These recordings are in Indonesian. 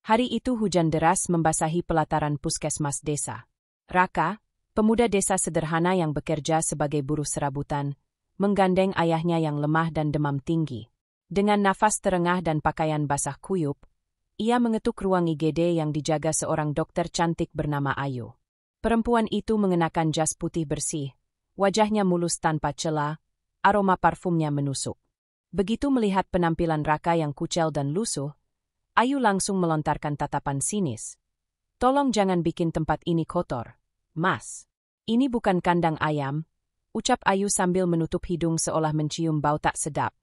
Hari itu hujan deras membasahi pelataran puskesmas desa. Raka, pemuda desa sederhana yang bekerja sebagai buruh serabutan, menggandeng ayahnya yang lemah dan demam tinggi. Dengan nafas terengah dan pakaian basah kuyup, ia mengetuk ruang IGD yang dijaga seorang dokter cantik bernama Ayu. Perempuan itu mengenakan jas putih bersih, wajahnya mulus tanpa celah, aroma parfumnya menusuk. Begitu melihat penampilan Raka yang kucel dan lusuh, Ayu langsung melontarkan tatapan sinis. "Tolong jangan bikin tempat ini kotor, Mas. Ini bukan kandang ayam," ucap Ayu sambil menutup hidung seolah mencium bau tak sedap.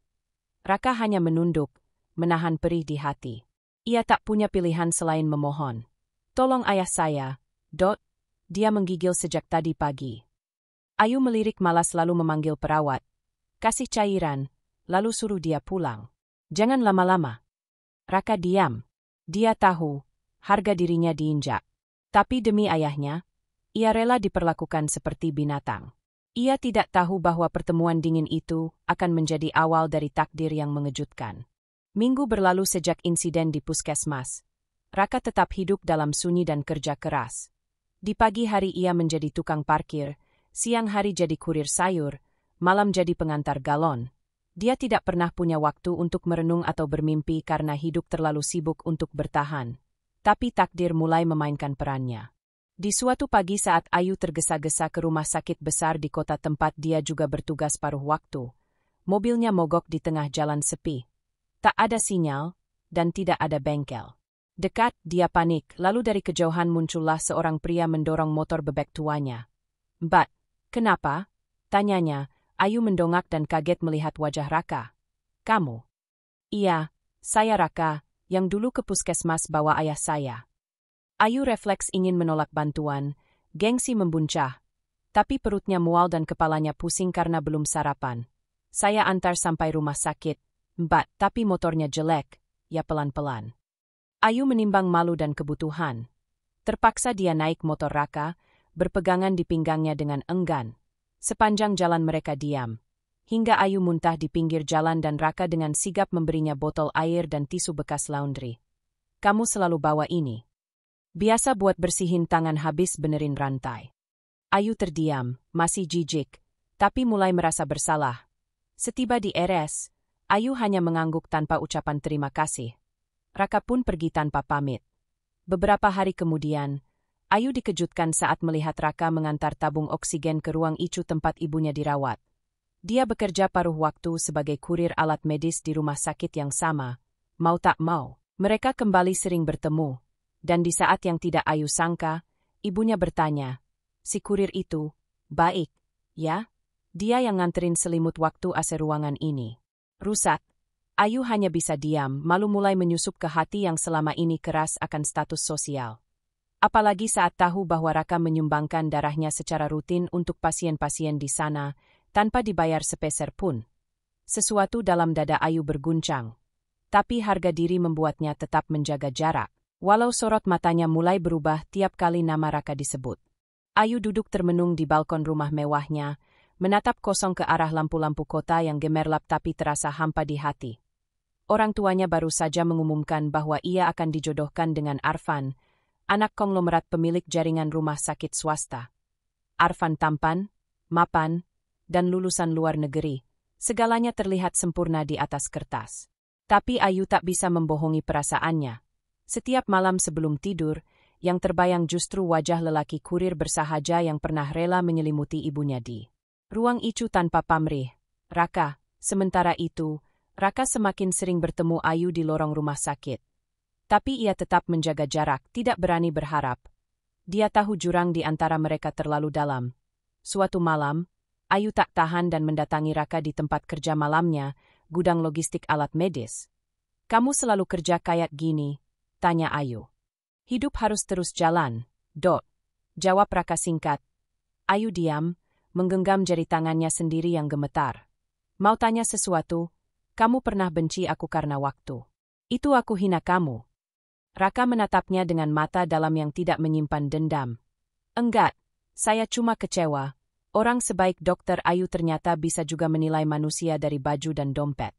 Raka hanya menunduk, menahan perih di hati. Ia tak punya pilihan selain memohon. "Tolong ayah saya, Dot." Dia menggigil sejak tadi pagi. Ayu melirik malas lalu memanggil perawat. Kasih cairan, lalu suruh dia pulang. "Jangan lama-lama." Raka diam. Dia tahu, harga dirinya diinjak. Tapi demi ayahnya, ia rela diperlakukan seperti binatang. Ia tidak tahu bahwa pertemuan dingin itu akan menjadi awal dari takdir yang mengejutkan. Minggu berlalu sejak insiden di puskesmas. Raka tetap hidup dalam sunyi dan kerja keras. Di pagi hari ia menjadi tukang parkir, siang hari jadi kurir sayur, malam jadi pengantar galon. Dia tidak pernah punya waktu untuk merenung atau bermimpi karena hidup terlalu sibuk untuk bertahan. Tapi takdir mulai memainkan perannya. Di suatu pagi saat Ayu tergesa-gesa ke rumah sakit besar di kota tempat dia juga bertugas paruh waktu, mobilnya mogok di tengah jalan sepi. Tak ada sinyal, dan tidak ada bengkel. Dekat, dia panik, lalu dari kejauhan muncullah seorang pria mendorong motor bebek tuanya. "Mbak, kenapa?" tanyanya. Ayu mendongak dan kaget melihat wajah Raka. "Kamu?" "Iya, saya Raka, yang dulu ke puskesmas bawa ayah saya." Ayu refleks ingin menolak bantuan, gengsi membuncah. Tapi perutnya mual dan kepalanya pusing karena belum sarapan. "Saya antar sampai rumah sakit, Mbak, tapi motornya jelek, ya pelan-pelan." Ayu menimbang malu dan kebutuhan. Terpaksa dia naik motor Raka, berpegangan di pinggangnya dengan enggan. Sepanjang jalan mereka diam. Hingga Ayu muntah di pinggir jalan dan Raka dengan sigap memberinya botol air dan tisu bekas laundry. "Kamu selalu bawa ini. Biasa buat bersihin tangan habis benerin rantai." Ayu terdiam, masih jijik, tapi mulai merasa bersalah. Setiba di RS, Ayu hanya mengangguk tanpa ucapan terima kasih. Raka pun pergi tanpa pamit. Beberapa hari kemudian, Ayu dikejutkan saat melihat Raka mengantar tabung oksigen ke ruang ICU tempat ibunya dirawat. Dia bekerja paruh waktu sebagai kurir alat medis di rumah sakit yang sama. Mau tak mau, mereka kembali sering bertemu. Dan di saat yang tidak Ayu sangka, ibunya bertanya, "Si kurir itu, baik, ya? Dia yang nganterin selimut waktu AC ruangan ini." Rusak. Ayu hanya bisa diam, malu mulai menyusup ke hati yang selama ini keras akan status sosial. Apalagi saat tahu bahwa Raka menyumbangkan darahnya secara rutin untuk pasien-pasien di sana, tanpa dibayar sepeser pun. Sesuatu dalam dada Ayu berguncang. Tapi harga diri membuatnya tetap menjaga jarak. Walau sorot matanya mulai berubah tiap kali nama Raka disebut. Ayu duduk termenung di balkon rumah mewahnya, menatap kosong ke arah lampu-lampu kota yang gemerlap tapi terasa hampa di hati. Orang tuanya baru saja mengumumkan bahwa ia akan dijodohkan dengan Arfan, anak konglomerat pemilik jaringan rumah sakit swasta. Arfan tampan, mapan, dan lulusan luar negeri. Segalanya terlihat sempurna di atas kertas. Tapi Ayu tak bisa membohongi perasaannya. Setiap malam sebelum tidur, yang terbayang justru wajah lelaki kurir bersahaja yang pernah rela menyelimuti ibunya di ruang ICU tanpa pamrih. Raka. Sementara itu, Raka semakin sering bertemu Ayu di lorong rumah sakit. Tapi ia tetap menjaga jarak, tidak berani berharap. Dia tahu jurang di antara mereka terlalu dalam. Suatu malam, Ayu tak tahan dan mendatangi Raka di tempat kerja malamnya, gudang logistik alat medis. "Kamu selalu kerja kayak gini?" tanya Ayu. "Hidup harus terus jalan, Dot," jawab Raka singkat. Ayu diam, menggenggam jari tangannya sendiri yang gemetar. "Mau tanya sesuatu? Kamu pernah benci aku karena waktu itu aku hina kamu." Raka menatapnya dengan mata dalam yang tidak menyimpan dendam. "Enggak, saya cuma kecewa. Orang sebaik Dokter Ayu ternyata bisa juga menilai manusia dari baju dan dompet."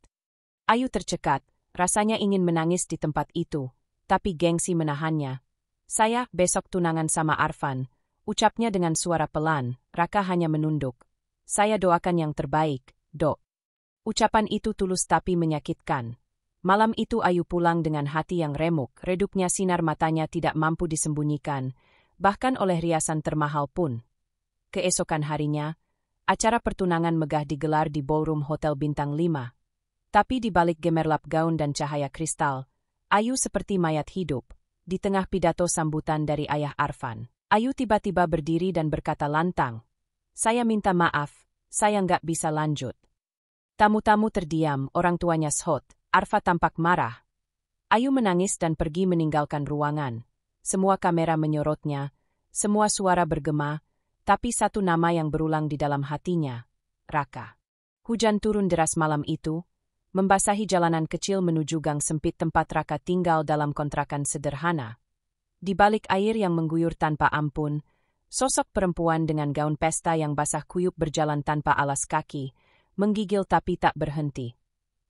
Ayu tercekat, rasanya ingin menangis di tempat itu. tapi gengsi menahannya. Saya besok tunangan sama Arfan, ucapnya dengan suara pelan. Raka hanya menunduk. Saya doakan yang terbaik, Dok. Ucapan itu tulus tapi menyakitkan. Malam itu Ayu pulang dengan hati yang remuk, redupnya sinar matanya tidak mampu disembunyikan, bahkan oleh riasan termahal pun. Keesokan harinya, acara pertunangan megah digelar di ballroom Hotel Bintang 5. Tapi di balik gemerlap gaun dan cahaya kristal, Ayu seperti mayat hidup. Di tengah pidato sambutan dari ayah Arfan, Ayu tiba-tiba berdiri dan berkata lantang, "Saya minta maaf, saya nggak bisa lanjut." Tamu-tamu terdiam, orang tuanya shot. Arfa tampak marah. Ayu menangis dan pergi meninggalkan ruangan. Semua kamera menyorotnya, semua suara bergema, tapi satu nama yang berulang di dalam hatinya, Raka. Hujan turun deras malam itu, membasahi jalanan kecil menuju gang sempit tempat Raka tinggal dalam kontrakan sederhana. Di balik air yang mengguyur tanpa ampun, sosok perempuan dengan gaun pesta yang basah kuyup berjalan tanpa alas kaki, menggigil tapi tak berhenti.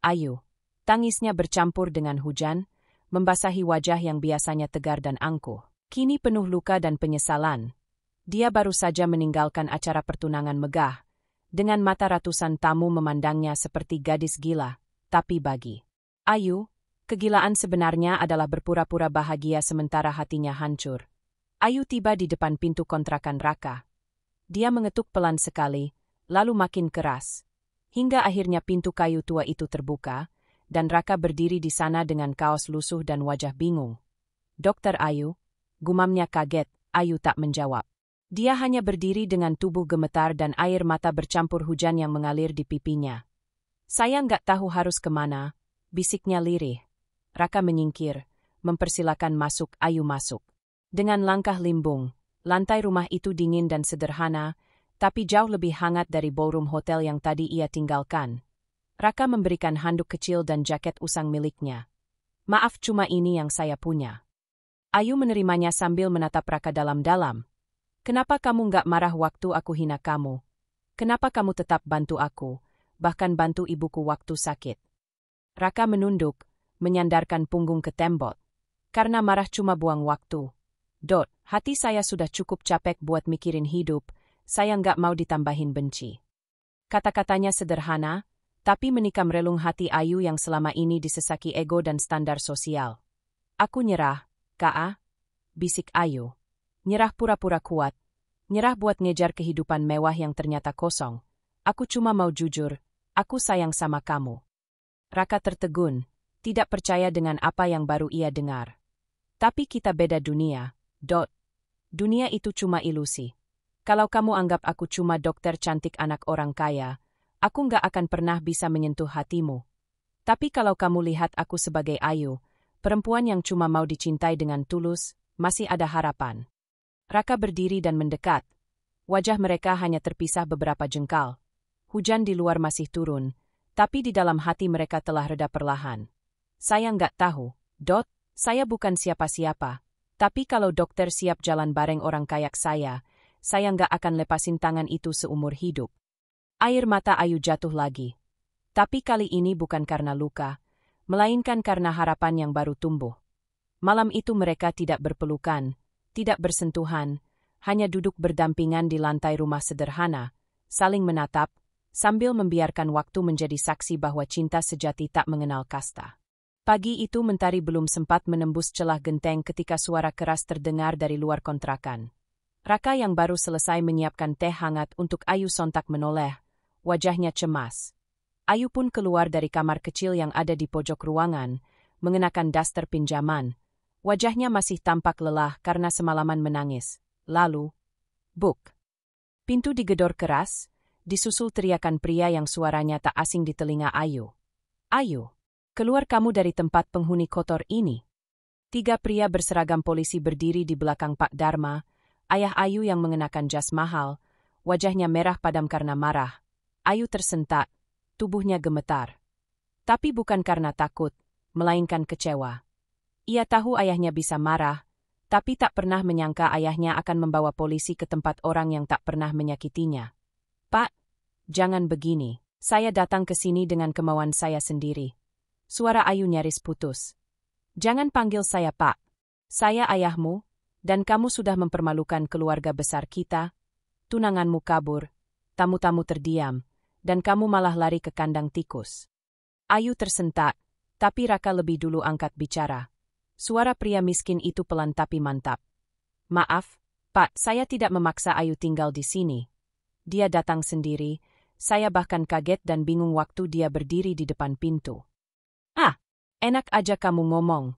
Ayu. Tangisnya bercampur dengan hujan, membasahi wajah yang biasanya tegar dan angkuh. Kini penuh luka dan penyesalan. Dia baru saja meninggalkan acara pertunangan megah. Dengan mata ratusan tamu memandangnya seperti gadis gila. Tapi bagi Ayu, kegilaan sebenarnya adalah berpura-pura bahagia sementara hatinya hancur. Ayu tiba di depan pintu kontrakan Raka. Dia mengetuk pelan sekali, lalu makin keras. Hingga akhirnya pintu kayu tua itu terbuka, dan Raka berdiri di sana dengan kaos lusuh dan wajah bingung. "Dokter Ayu?" Gumamnya kaget. Ayu tak menjawab. Dia hanya berdiri dengan tubuh gemetar dan air mata bercampur hujan yang mengalir di pipinya. "Saya nggak tahu harus kemana," bisiknya lirih. Raka menyingkir, mempersilakan masuk. Ayu masuk. Dengan langkah limbung, lantai rumah itu dingin dan sederhana, tapi jauh lebih hangat dari ballroom hotel yang tadi ia tinggalkan. Raka memberikan handuk kecil dan jaket usang miliknya. "Maaf, cuma ini yang saya punya." Ayu menerimanya sambil menatap Raka dalam-dalam. "Kenapa kamu nggak marah waktu aku hina kamu? Kenapa kamu tetap bantu aku, bahkan bantu ibuku waktu sakit?" Raka menunduk, menyandarkan punggung ke tembok. "Karena marah cuma buang waktu. Dot, hati saya sudah cukup capek buat mikirin hidup, saya nggak mau ditambahin benci." Kata-katanya sederhana, tapi menikam relung hati Ayu yang selama ini disesaki ego dan standar sosial. "Aku nyerah, Kak," bisik Ayu. "Nyerah pura-pura kuat. Nyerah buat ngejar kehidupan mewah yang ternyata kosong. Aku cuma mau jujur, aku sayang sama kamu." Raka tertegun, tidak percaya dengan apa yang baru ia dengar. "Tapi kita beda dunia, Dot. Dunia itu cuma ilusi. Kalau kamu anggap aku cuma dokter cantik anak orang kaya, aku nggak akan pernah bisa menyentuh hatimu. Tapi kalau kamu lihat aku sebagai Ayu, perempuan yang cuma mau dicintai dengan tulus, masih ada harapan." Raka berdiri dan mendekat. Wajah mereka hanya terpisah beberapa jengkal. Hujan di luar masih turun, tapi di dalam hati mereka telah reda perlahan. "Saya nggak tahu, Dot, saya bukan siapa-siapa. Tapi kalau dokter siap jalan bareng orang kayak saya nggak akan lepasin tangan itu seumur hidup." Air mata Ayu jatuh lagi. Tapi kali ini bukan karena luka, melainkan karena harapan yang baru tumbuh. Malam itu mereka tidak berpelukan, tidak bersentuhan, hanya duduk berdampingan di lantai rumah sederhana, saling menatap, sambil membiarkan waktu menjadi saksi bahwa cinta sejati tak mengenal kasta. Pagi itu mentari belum sempat menembus celah genteng ketika suara keras terdengar dari luar kontrakan. Raka yang baru selesai menyiapkan teh hangat untuk Ayu sontak menoleh, wajahnya cemas. Ayu pun keluar dari kamar kecil yang ada di pojok ruangan, mengenakan daster pinjaman. Wajahnya masih tampak lelah karena semalaman menangis. Lalu, buk. Pintu digedor keras, disusul teriakan pria yang suaranya tak asing di telinga Ayu. "Ayu, keluar kamu dari tempat penghuni kotor ini." 3 pria berseragam polisi berdiri di belakang Pak Dharma, ayah Ayu yang mengenakan jas mahal, wajahnya merah padam karena marah. Ayu tersentak, tubuhnya gemetar. Tapi bukan karena takut, melainkan kecewa. Ia tahu ayahnya bisa marah, tapi tak pernah menyangka ayahnya akan membawa polisi ke tempat orang yang tak pernah menyakitinya. "Pak, jangan begini. Saya datang ke sini dengan kemauan saya sendiri." Suara Ayu nyaris putus. Jangan panggil saya Pak. Saya ayahmu, dan kamu sudah mempermalukan keluarga besar kita. Tunanganmu kabur, tamu-tamu terdiam, dan kamu malah lari ke kandang tikus. Ayu tersentak, tapi Raka lebih dulu angkat bicara. Suara pria miskin itu pelan tapi mantap. Maaf, Pak, saya tidak memaksa Ayu tinggal di sini. Dia datang sendiri, saya bahkan kaget dan bingung waktu dia berdiri di depan pintu. Ah, enak aja kamu ngomong.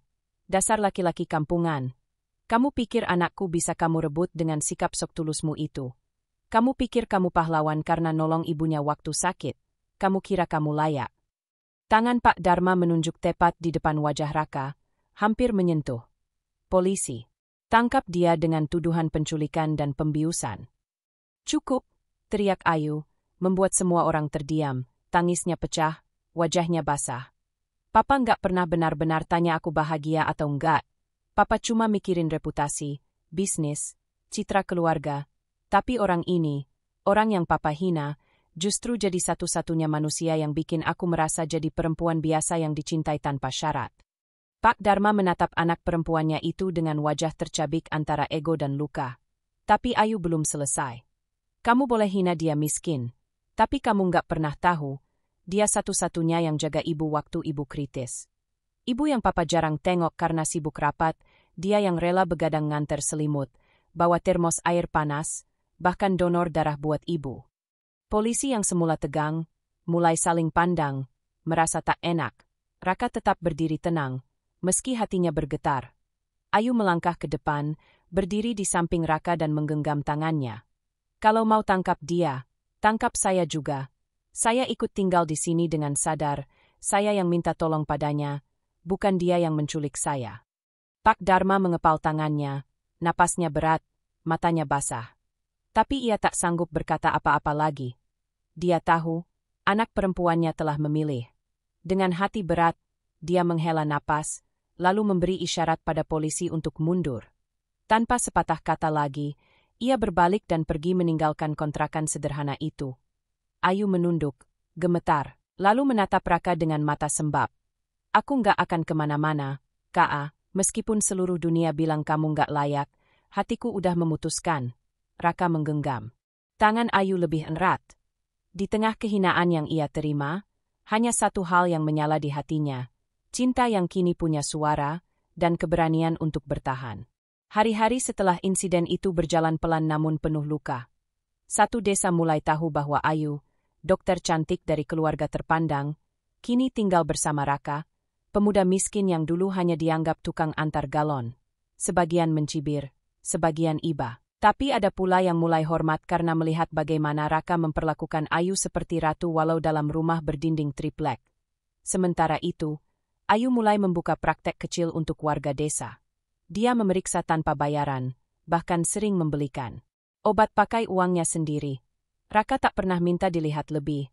Dasar laki-laki kampungan. Kamu pikir anakku bisa kamu rebut dengan sikap sok tulusmu itu. Kamu pikir kamu pahlawan karena nolong ibunya waktu sakit. Kamu kira kamu layak. Tangan Pak Dharma menunjuk tepat di depan wajah Raka, hampir menyentuh. Polisi. Tangkap dia dengan tuduhan penculikan dan pembiusan. Cukup, teriak Ayu, membuat semua orang terdiam, tangisnya pecah, wajahnya basah. Papa nggak pernah benar-benar tanya aku bahagia atau enggak. Papa cuma mikirin reputasi, bisnis, citra keluarga. Tapi orang ini, orang yang Papa hina, justru jadi satu-satunya manusia yang bikin aku merasa jadi perempuan biasa yang dicintai tanpa syarat. Pak Dharma menatap anak perempuannya itu dengan wajah tercabik antara ego dan luka. Tapi Ayu belum selesai. Kamu boleh hina dia miskin, tapi kamu nggak pernah tahu, dia satu-satunya yang jaga ibu waktu ibu kritis. Ibu yang Papa jarang tengok karena sibuk rapat, dia yang rela begadang nganter selimut, bawa termos air panas, bahkan donor darah buat ibu. Polisi yang semula tegang, mulai saling pandang, merasa tak enak. Raka tetap berdiri tenang, meski hatinya bergetar. Ayu melangkah ke depan, berdiri di samping Raka dan menggenggam tangannya. Kalau mau tangkap dia, tangkap saya juga. Saya ikut tinggal di sini dengan sadar, saya yang minta tolong padanya, bukan dia yang menculik saya. Pak Dharma mengepal tangannya, napasnya berat, matanya basah. Tapi ia tak sanggup berkata apa-apa lagi. Dia tahu, anak perempuannya telah memilih. Dengan hati berat, dia menghela napas, lalu memberi isyarat pada polisi untuk mundur. Tanpa sepatah kata lagi, ia berbalik dan pergi meninggalkan kontrakan sederhana itu. Ayu menunduk, gemetar, lalu menatap Raka dengan mata sembab. Aku nggak akan kemana-mana, Ka, meskipun seluruh dunia bilang kamu nggak layak, hatiku udah memutuskan. Raka menggenggam. Tangan Ayu lebih erat. Di tengah kehinaan yang ia terima, hanya satu hal yang menyala di hatinya. Cinta yang kini punya suara, dan keberanian untuk bertahan. Hari-hari setelah insiden itu berjalan pelan namun penuh luka. Satu desa mulai tahu bahwa Ayu, dokter cantik dari keluarga terpandang, kini tinggal bersama Raka, pemuda miskin yang dulu hanya dianggap tukang antar galon. Sebagian mencibir, sebagian iba. Tapi ada pula yang mulai hormat karena melihat bagaimana Raka memperlakukan Ayu seperti ratu walau dalam rumah berdinding triplek. Sementara itu, Ayu mulai membuka praktek kecil untuk warga desa. Dia memeriksa tanpa bayaran, bahkan sering membelikan obat pakai uangnya sendiri. Raka tak pernah minta dilihat lebih,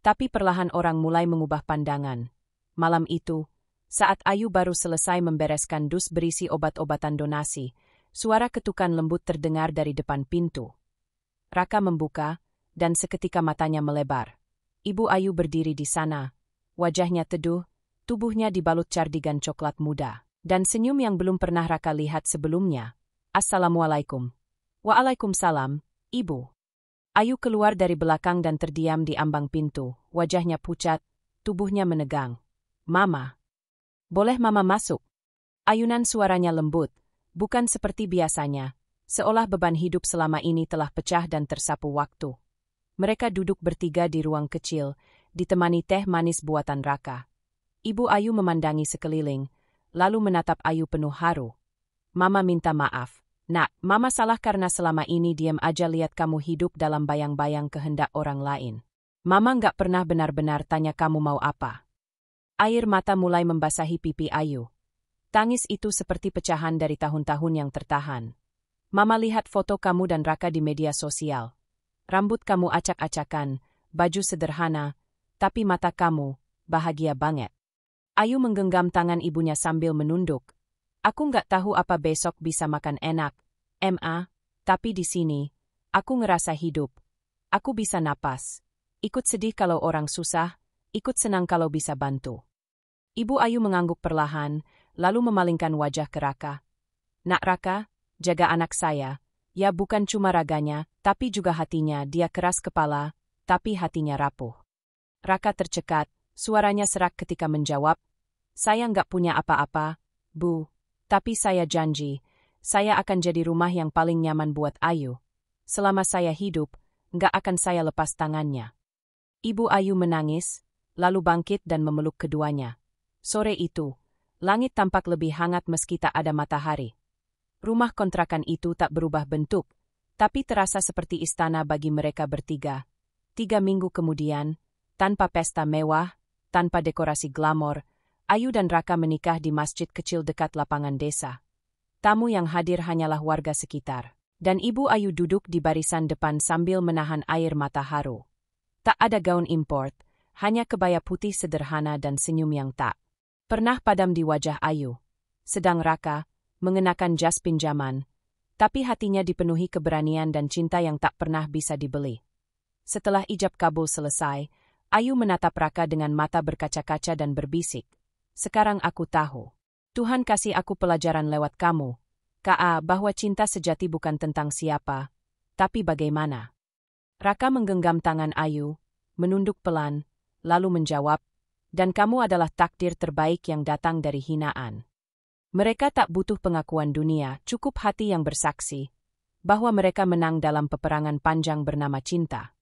tapi perlahan orang mulai mengubah pandangan. Malam itu, saat Ayu baru selesai membereskan dus berisi obat-obatan donasi, suara ketukan lembut terdengar dari depan pintu. Raka membuka, dan seketika matanya melebar. Ibu Ayu berdiri di sana. Wajahnya teduh, tubuhnya dibalut cardigan coklat muda, dan senyum yang belum pernah Raka lihat sebelumnya. Assalamualaikum. Waalaikumsalam, Ibu. Ayu keluar dari belakang dan terdiam di ambang pintu. Wajahnya pucat, tubuhnya menegang. Mama. Boleh Mama masuk? Ayunan suaranya lembut. Bukan seperti biasanya, seolah beban hidup selama ini telah pecah dan tersapu waktu. Mereka duduk bertiga di ruang kecil, ditemani teh manis buatan Raka. Ibu Ayu memandangi sekeliling, lalu menatap Ayu penuh haru. Mama minta maaf. Nak, Mama salah karena selama ini diam aja lihat kamu hidup dalam bayang-bayang kehendak orang lain. Mama nggak pernah benar-benar tanya kamu mau apa. Air mata mulai membasahi pipi Ayu. Tangis itu seperti pecahan dari tahun-tahun yang tertahan. Mama lihat foto kamu dan Raka di media sosial. Rambut kamu acak-acakan, baju sederhana, tapi mata kamu bahagia banget. Ayu menggenggam tangan ibunya sambil menunduk. Aku nggak tahu apa besok bisa makan enak, tapi di sini, aku ngerasa hidup. Aku bisa napas. Ikut sedih kalau orang susah, ikut senang kalau bisa bantu. Ibu Ayu mengangguk perlahan, lalu memalingkan wajah ke Raka. "Nak Raka, jaga anak saya. Ya bukan cuma raganya, tapi juga hatinya." Dia keras kepala, tapi hatinya rapuh. Raka tercekat, suaranya serak ketika menjawab, "Saya nggak punya apa-apa, Bu. Tapi saya janji, saya akan jadi rumah yang paling nyaman buat Ayu. Selama saya hidup, nggak akan saya lepas tangannya." Ibu Ayu menangis, lalu bangkit dan memeluk keduanya. Sore itu, langit tampak lebih hangat meski tak ada matahari. Rumah kontrakan itu tak berubah bentuk, tapi terasa seperti istana bagi mereka bertiga. 3 minggu kemudian, tanpa pesta mewah, tanpa dekorasi glamor, Ayu dan Raka menikah di masjid kecil dekat lapangan desa. Tamu yang hadir hanyalah warga sekitar, dan Ibu Ayu duduk di barisan depan sambil menahan air mata haru. Tak ada gaun import, hanya kebaya putih sederhana dan senyum yang tak pernah padam di wajah Ayu. Sedang Raka mengenakan jas pinjaman, tapi hatinya dipenuhi keberanian dan cinta yang tak pernah bisa dibeli. Setelah ijab kabul selesai, Ayu menatap Raka dengan mata berkaca-kaca dan berbisik, "Sekarang aku tahu. Tuhan kasih aku pelajaran lewat kamu, Ka, bahwa cinta sejati bukan tentang siapa, tapi bagaimana." Raka menggenggam tangan Ayu, menunduk pelan, lalu menjawab, "Dan kamu adalah takdir terbaik yang datang dari hinaan." Mereka tak butuh pengakuan dunia, cukup hati yang bersaksi bahwa mereka menang dalam peperangan panjang bernama cinta.